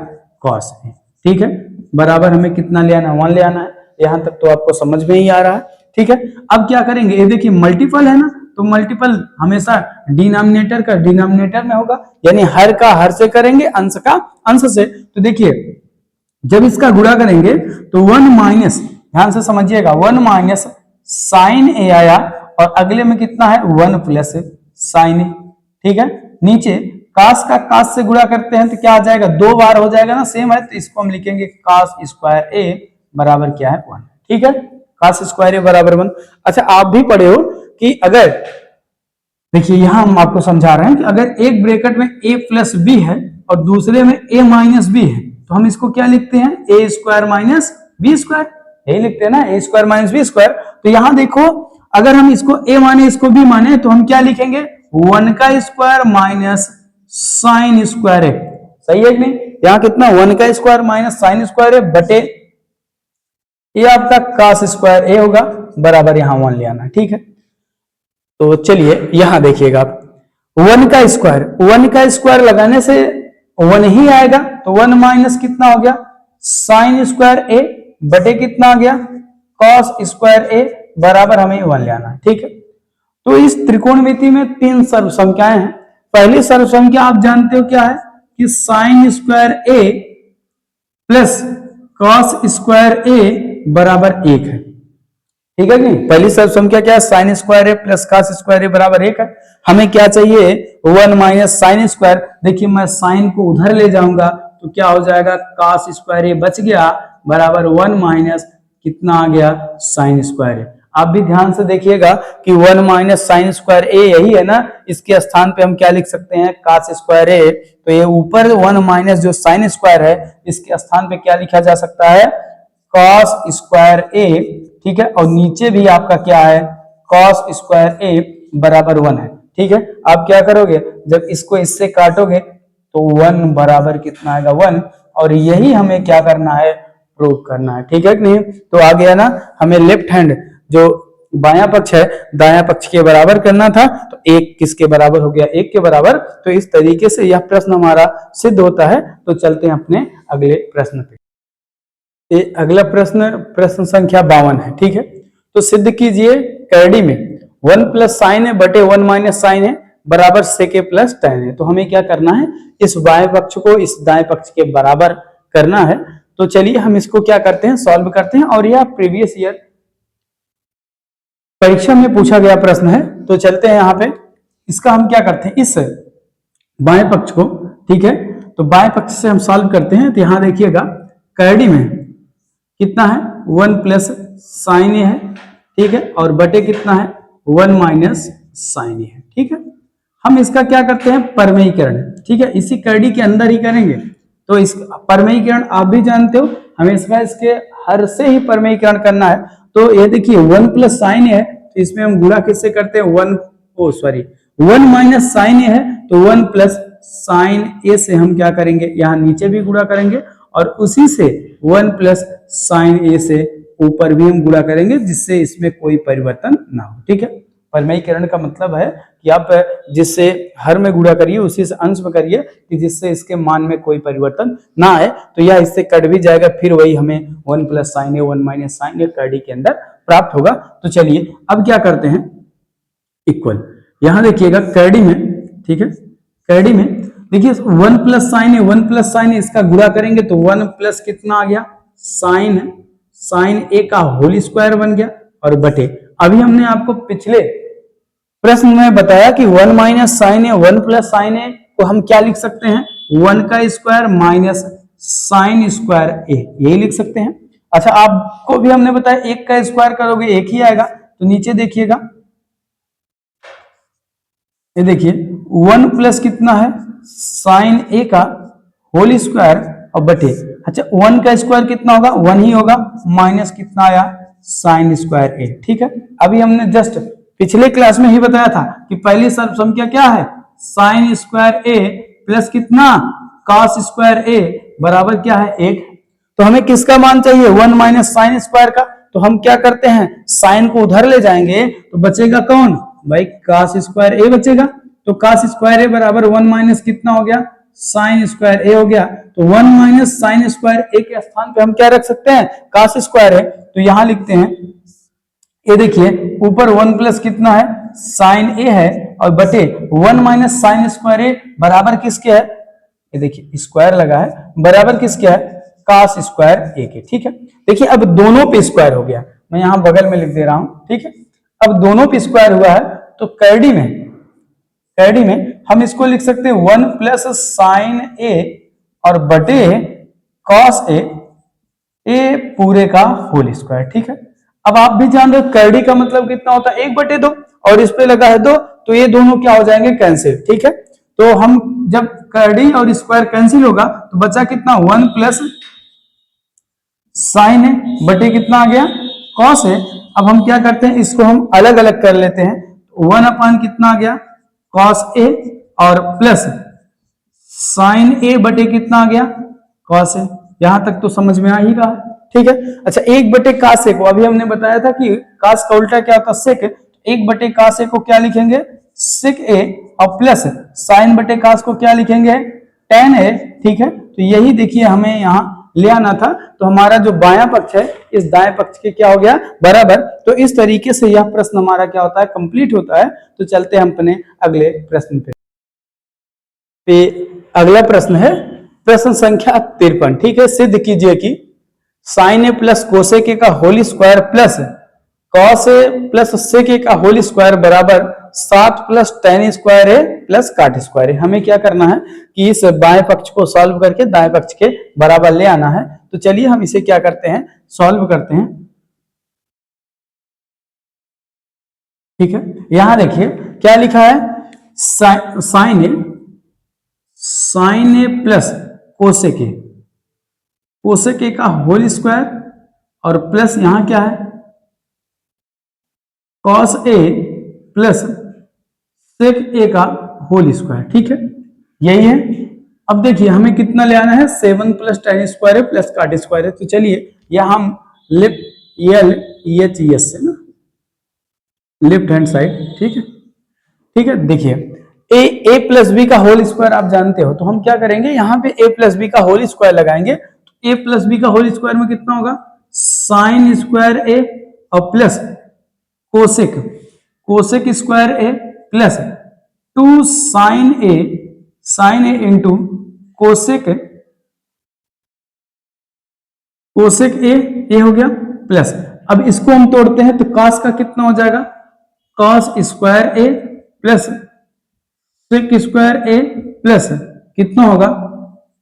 कॉस ए। ठीक है, बराबर हमें कितना ले आना 1 ले आना है। यहां तक तो आपको समझ में ही आ रहा है। ठीक है, अब क्या करेंगे, ये देखिए मल्टीपल है ना, तो मल्टीपल हमेशा डिनोमिनेटर का डिनोमिनेटर में होगा, यानी हर का हर से करेंगे, अंश का अंश से। तो देखिए जब इसका गुणा करेंगे तो 1 माइनस, ध्यान से समझिएगा, 1 माइनस साइन ए आया और अगले में कितना है 1 प्लस साइन ए। ठीक है, नीचे कास का कास से गुणा करते हैं तो क्या आ जाएगा, 2 बार हो जाएगा ना, सेम है, तो इसको हम लिखेंगे कास स्क्वायर ए बराबर क्या है 1। ठीक है, कास स्क्वायर ए बराबर 1। अच्छा, आप भी पढ़े हो कि अगर देखिए यहां हम आपको समझा रहे हैं कि अगर एक ब्रैकेट में a प्लस बी है और दूसरे में a माइनस बी है, तो हम इसको क्या लिखते हैं a square minus B square, यही लिखते हैं ना, a square minus B square. तो यहां देखो अगर हम इसको a माने इसको b माने तो हम क्या लिखेंगे 1 का स्क्वायर माइनस साइन स्क्वायर है, सही है कि नहीं? यहाँ कितना 1 का स्क्वायर माइनस साइन स्क्वायर है बटे ये आपका कास स्क्वायर ए होगा, बराबर यहाँ 1 ले आना, ठीक है। तो चलिए यहां देखिएगा आप 1 का स्क्वायर लगाने से 1 ही आएगा, तो 1 माइनस कितना हो गया साइन स्क्वायर ए बटे कितना आ गया कॉस स्क्वायर ए, बराबर हमें 1 ले आना है, ठीक है। तो इस त्रिकोणमिति में 3 सर्व संख्याएं हैं। पहली सर्व संख्या आप जानते हो क्या है कि sign square A plus cos square ए बराबर 1 है, ठीक है कि नहीं? पहली सर्व संख्या क्या है sign square A plus cos square ए बराबर 1 है। हमें क्या चाहिए 1 माइनस साइन स्क्वायर। देखिए मैं साइन को उधर ले जाऊंगा तो क्या हो जाएगा कॉस स्क्वायर ए बच गया, बराबर 1 माइनस कितना आ गया साइन स्क्वायर ए। आप भी ध्यान से देखिएगा कि 1 माइनस साइन स्क्वायर ए यही है ना, इसके स्थान पे हम क्या लिख सकते हैं कॉस स्क्वायर ए। तो ये ऊपर 1 माइनस जो साइन स्क्वायर है इसके स्थान पे क्या लिखा जा सकता है कॉस स्क्वायर ए, ठीक है। और नीचे भी आपका क्या है कॉस स्क्वायर ए बराबर 1 है, ठीक है। आप क्या करोगे जब इसको इससे काटोगे तो 1 बराबर कितना आएगा 1, और यही हमें क्या करना है प्रूव करना है, ठीक है कि नहीं? तो आ गया ना, हमें लेफ्ट हैंड जो बायां पक्ष है दायां पक्ष के बराबर करना था, तो 1 किसके बराबर हो गया 1 के बराबर। तो इस तरीके से यह प्रश्न हमारा सिद्ध होता है। तो चलते हैं अपने अगले प्रश्न पे। ये अगला प्रश्न संख्या 52 है, ठीक है। तो सिद्ध कीजिए करड़ी में 1 प्लस साइन है बटे 1 माइनस साइन है बराबर सेके प्लस tan है। तो हमें क्या करना है इस बाएं पक्ष को इस दाएं पक्ष के बराबर करना है। तो चलिए हम इसको क्या करते हैं सॉल्व करते हैं, और यह प्रीवियस ईयर परीक्षा में पूछा गया प्रश्न है। तो चलते हैं यहाँ पे, इसका हम क्या करते हैं इस बाएं पक्ष को, ठीक है। तो बाएं पक्ष से हम सॉल्व करते हैं। तो यहाँ देखिएगा करड़ी में कितना है 1 प्लस साइन ए है, ठीक है, और बटे कितना है 1 माइनस साइन ए है, ठीक है। हम इसका क्या करते हैं परमेयीकरण, ठीक है, इसी करड़ी के अंदर ही करेंगे। तो इस परमेयीकरण आप भी जानते हो हमेशा इसके हर से ही परमेयीकरण करना है। तो ये देखिए 1 प्लस साइन है तो इसमें हम गुणा किससे करते हैं 1 माइनस साइन ए है तो 1 प्लस साइन ए से हम क्या करेंगे यहाँ नीचे भी गुणा करेंगे, और उसी से 1 प्लस साइन ए से ऊपर भी हम गुणा करेंगे, जिससे इसमें कोई परिवर्तन ना हो, ठीक है। परमेयीकरण का मतलब है कि आप जिससे हर में गुणा करिए उसी से अंश में करिए कि जिससे इसके मान में कोई परिवर्तन ना आए। तो यह इससे कट भी जाएगा, फिर वही हमें 1 प्लस साइन ए 1 माइनस साइन ए करड़ी के अंदर प्राप्त होगा। तो चलिए अब क्या करते हैं इक्वल, यहां देखिएगा करड़ी में, ठीक है, करड़ी में देखिए 1 प्लस साइन ए इसका गुणा करेंगे तो 1 प्लस कितना आ गया साइन ए का होल स्क्वायर बन गया, और बटे अभी हमने आपको पिछले प्रश्न में बताया कि 1 माइनस साइन ए 1 प्लस साइन ए को हम क्या लिख सकते हैं 1 का स्क्वायर माइनस साइन स्क्वायर ए, यही लिख सकते हैं। अच्छा आपको भी हमने बताया 1 का स्क्वायर करोगे 1 ही आएगा। तो नीचे देखिएगा ये देखिए 1 प्लस कितना है साइन ए का होल स्क्वायर और बटे, अच्छा 1 का स्क्वायर कितना होगा 1 ही होगा, माइनस कितना आया साइन स्क्वायर ए, ठीक है। अभी हमने जस्ट पिछले क्लास में ही बताया था कि पहली सर्व संख्या क्या है साइन स्क्वायर ए प्लस कितना कॉस स्क्वायर ए बराबर क्या है 1। तो हमें किसका मान चाहिए 1 माइनस साइन स्क्वायर का। तो हम क्या करते हैं साइन को उधर ले जाएंगे तो बचेगा कौन भाई कॉस स्क्वायर ए बचेगा। तो कॉस स्क्वायर ए बराबर 1 माइनस कितना हो गया साइन स्क्वायर ए हो गया। तो 1 माइनस साइन स्क्वायर ए के स्थान पे हम क्या रख सकते हैं कॉस स्क्वायर है। तो यहां लिखते हैं ये देखिए ऊपर 1 प्लस कितना है साइन ए है और बटे 1 माइनस साइन स्क्वायर ए बराबर किसके है, ये देखिए स्क्वायर लगा है, बराबर किसके है कॉस स्क्वायर ए के, ठीक है। देखिए अब दोनों पे स्क्वायर हो गया, मैं यहां बगल में लिख दे रहा हूं, ठीक है। अब दोनों पे स्क्वायर हुआ है तो करड़ी में हम इसको लिख सकते हैं 1 प्लस साइन ए और बटे कॉस ए पूरे का होल स्क्वायर, ठीक है। अब आप भी जान रहे हो करड़ी का मतलब कितना होता है 1/2 और इस पे लगा है 2, तो ये दोनों क्या हो जाएंगे कैंसिल, ठीक है। तो हम जब करड़ी और स्क्वायर कैंसिल होगा तो बचा कितना 1 प्लस साइन है बटे कितना आ गया कॉस है। अब हम क्या करते हैं इसको हम अलग अलग कर लेते हैं, 1 अपान कितना आ गया कॉस ए और प्लस साइन ए बटे कितना आ गया कॉस ए। यहां तक तो समझ में आ ही रहा है, ठीक है। अच्छा, 1/cos ए को अभी हमने बताया था कि cos का उल्टा क्या होता है सेक, 1/cos ए को क्या लिखेंगे सेक ए और प्लस साइन बटे cos को क्या लिखेंगे tan ए, ठीक है। तो यही देखिए हमें यहाँ ले आना था, तो हमारा जो बायां पक्ष है इस दाएं पक्ष के क्या हो गया बराबर। तो इस तरीके से यह प्रश्न हमारा क्या होता है कंप्लीट होता है। तो चलते हैं अपने अगले प्रश्न पे। अगला प्रश्न है प्रश्न संख्या 53, ठीक है। सिद्ध कीजिए कि sine A plus cosec A का whole square plus cos A plus sec A का होल स्क्वायर बराबर 7 plus tan square A plus cot square A. हमें क्या करना है कि इस बाएं पक्ष को सॉल्व करके दाएं पक्ष के बराबर ले आना है। तो चलिए हम इसे क्या करते हैं सॉल्व करते हैं, ठीक है। यहां देखिए क्या लिखा है sine A plus cosec A का होल स्क्वायर और प्लस यहां क्या है cos A plus sec A का होल स्क्वायर, ठीक है। यही है। अब देखिए हमें कितना ले आना है 7 प्लस tan स्क्वायर है प्लस काट स्क्वायर है। तो चलिए यह हम LHS से ना लेफ्ट हैंड साइड, ठीक है, ठीक है। देखिए a प्लस बी का होल स्क्वायर आप जानते हो, तो हम क्या करेंगे यहाँ पे a प्लस बी का होल स्क्वायर लगाएंगे। तो a प्लस बी का होल स्क्वायर में कितना होगा साइन स्क्वायर ए और plus cosec square A plus 2 sine A into cosec A हो गया प्लस। अब इसको हम तोड़ते हैं तो cos का कितना हो जाएगा cos square A plus sec square A plus कितना होगा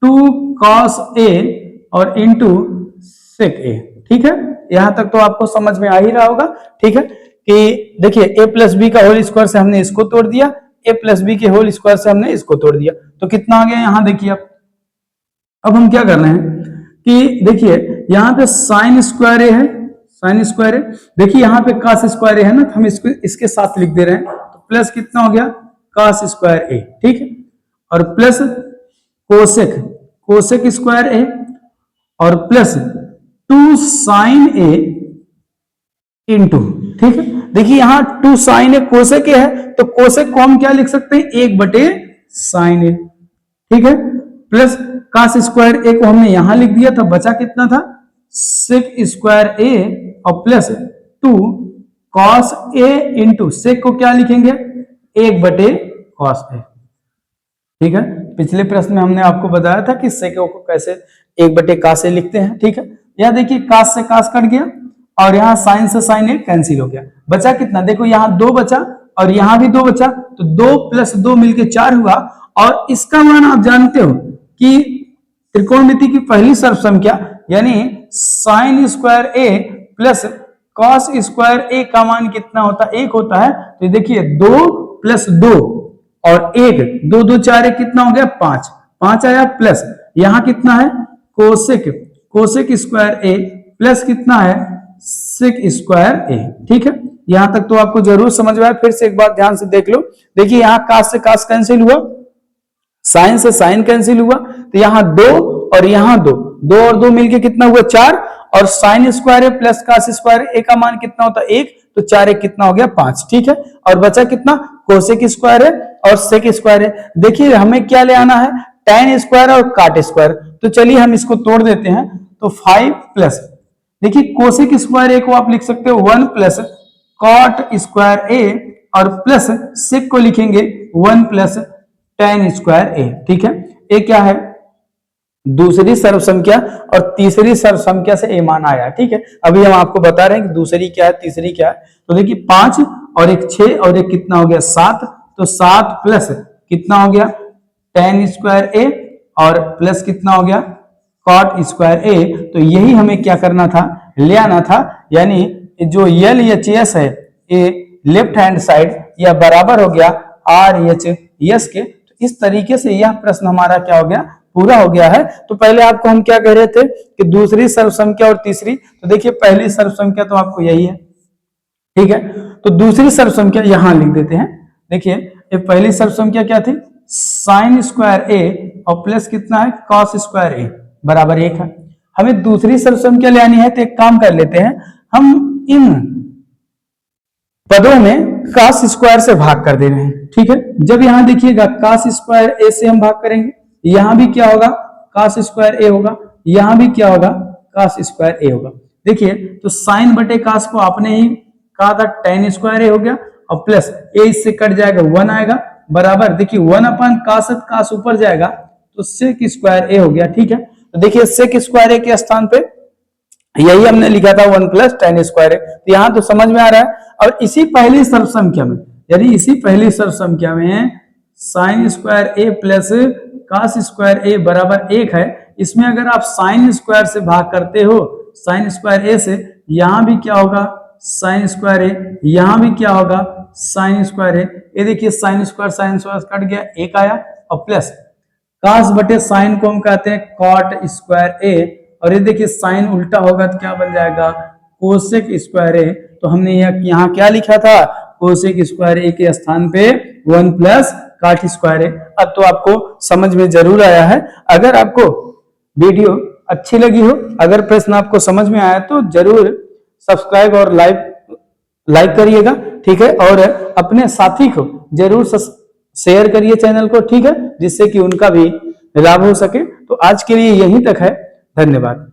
2 cos ए और इंटू सेक ए, ठीक है। यहां तक तो आपको समझ में आ ही रहा होगा, ठीक है। कि देखिए a प्लस बी का होल स्क्वायर से हमने इसको तोड़ दिया, a प्लस बी के होल स्क्वायर से हमने इसको तोड़ दिया, तो कितना आ गया यहाँ देखिए। अब हम क्या कर रहे हैं कि देखिए यहाँ पे साइन स्क्वायर ए है, साइन स्क्वायर ए, देखिए यहाँ पे cos स्क्वायर ए है ना, तो हम इसको इसके साथ लिख दे रहे हैं। तो प्लस कितना हो गया cos स्क्वायर ए, ठीक है, और प्लस कोसेक स्क्वायर ए और प्लस 2 साइन ए इंटू, ठीक है। देखिए यहाँ 2 साइन ए कोसेक ए है, तो कोसेक को हम क्या लिख सकते हैं 1/साइन ए, ठीक है, प्लस cos स्क्वायर ए को हमने यहां लिख दिया था, बचा कितना था सेक स्क्वायर ए और प्लस 2 cos ए इंटू सेक को क्या लिखेंगे 1/cos ए, ठीक है। पिछले प्रश्न में हमने आपको बताया था कि सेक को कैसे 1/cos ए लिखते हैं, ठीक है। यह देखिए cos से cos कट गया और यहाँ साइन से साइन ए कैंसिल हो गया, बचा कितना देखो यहाँ 2 बचा और यहाँ भी 2 बचा, तो 2 + 2 मिलके 4 हुआ। और इसका मान आप जानते हो कि त्रिकोणमिति की पहली सर्व संख्या यानी sign square A plus cos square ए का मान कितना होता है 1 होता है। तो देखिए 2 + 2 और 1 2 2 4 1 कितना हो गया 5 आया, प्लस यहाँ कितना है कोसेक स्क्वायर ए प्लस कितना है सेक स्क्वायर ए, ठीक है। यहां तक तो आपको जरूर समझ में आया, फिर से एक बार ध्यान से देख लो। देखिए यहाँ cos से cos कैंसिल हुआ, साइन से साइन कैंसिल हुआ, तो यहाँ 2 और यहाँ 2 और 2 मिलके कितना हुआ 4, और sign square A plus cos square ए का मान कितना होता है 1, तो 4 1 कितना हो गया 5, ठीक है। और बचा कितना कोसेक स्क्वायर ए और सेक स्क्वायर ए। देखिए हमें क्या ले आना है tan स्क्वायर और काट स्क्वायर, तो चलिए हम इसको तोड़ देते हैं। तो 5 प्लस देखिए कोसेक स्क्वायर ए को आप लिख सकते हो 1 प्लस कॉट स्क्वायर ए और प्लस सेक को लिखेंगे 1 प्लस tan स्क्वायर ए, ठीक है। ए क्या है दूसरी सर्व संख्या और तीसरी सर्व संख्या से ए मान आया, ठीक है। अभी हम आपको बता रहे हैं कि दूसरी क्या है तीसरी क्या है। तो देखिए 5 और 1 6 और 1 कितना हो गया 7, तो 7 प्लस कितना हो गया tan स्क्वायर ए और प्लस कितना हो गया कॉट स्क्वायर ए। तो यही हमें क्या करना था ले आना था, यानी जो LHS है ये लेफ्ट हैंड साइड या बराबर हो गया RHS के। तो इस तरीके से यह प्रश्न हमारा क्या हो गया पूरा हो गया है। तो पहले आपको हम क्या कह रहे थे कि दूसरी सर्व संख्या और तीसरी, तो देखिए पहली सर्व संख्या तो आपको यही है, ठीक है। तो दूसरी सर्व संख्या यहां लिख देते हैं। देखिए ये पहली सर्वसंख्या क्या थी, साइन स्क्वायर ए और प्लस कितना है, कॉस स्क्वायर ए बराबर 1 है। हमें दूसरी सर्वसंख्या ले आनी है, तो एक काम कर लेते हैं, हम इन पदों में cos स्क्वायर से भाग कर दे रहे हैं, ठीक है। जब यहां देखिएगा cos स्क्वायर ए से हम भाग करेंगे, यहां भी क्या होगा, cos स्क्वायर ए होगा, यहां भी क्या होगा, cos स्क्वायर ए होगा। देखिए तो साइन बटे cos को आपने ही कहा था tan स्क्वायर ए हो गया, और प्लस ए इससे कट जाएगा 1 आएगा, बराबर देखिए 1 अपन cos ऊपर जाएगा तो sec स्क्वायर ए हो गया, ठीक है। तो देखिए sec स्क्वायर ए के स्थान पे यही हमने लिखा था 1 प्लस tan स्क्वायर ए, तो यहां तो समझ में आ रहा है। और इसी पहली सर्वसंख्या में, यानी इसी पहली सर्वसंख्या में sign square A plus cos square ए बराबर 1 है, इसमें अगर आप साइन स्क्वायर से भाग करते हो, साइन स्क्वायर ए से, यहां भी क्या होगा, साइन स्क्वायर ए, यहां भी क्या होगा, साइन स्क्वायर ए। ये देखिए साइन स्क्वायर कट गया, 1 आया, और प्लस cos बटे साइन को हम कहते हैं cot स्क्वायर ए, और ये देखिए साइन उल्टा होगा तो क्या बन जाएगा, कोसेक स्क्वायर ए। तो हमने यहाँ क्या लिखा था, कोसेक स्क्वायर ए के स्थान पे 1 प्लस काट स्क्वायर ए। अब तो आपको समझ में जरूर आया है। अगर आपको वीडियो अच्छी लगी हो, अगर प्रश्न आपको समझ में आया तो जरूर सब्सक्राइब और लाइक करिएगा, ठीक है। और अपने साथी को जरूर शेयर करिए चैनल को, ठीक है, जिससे कि उनका भी लाभ हो सके। तो आज के लिए यहीं तक है, धन्यवाद।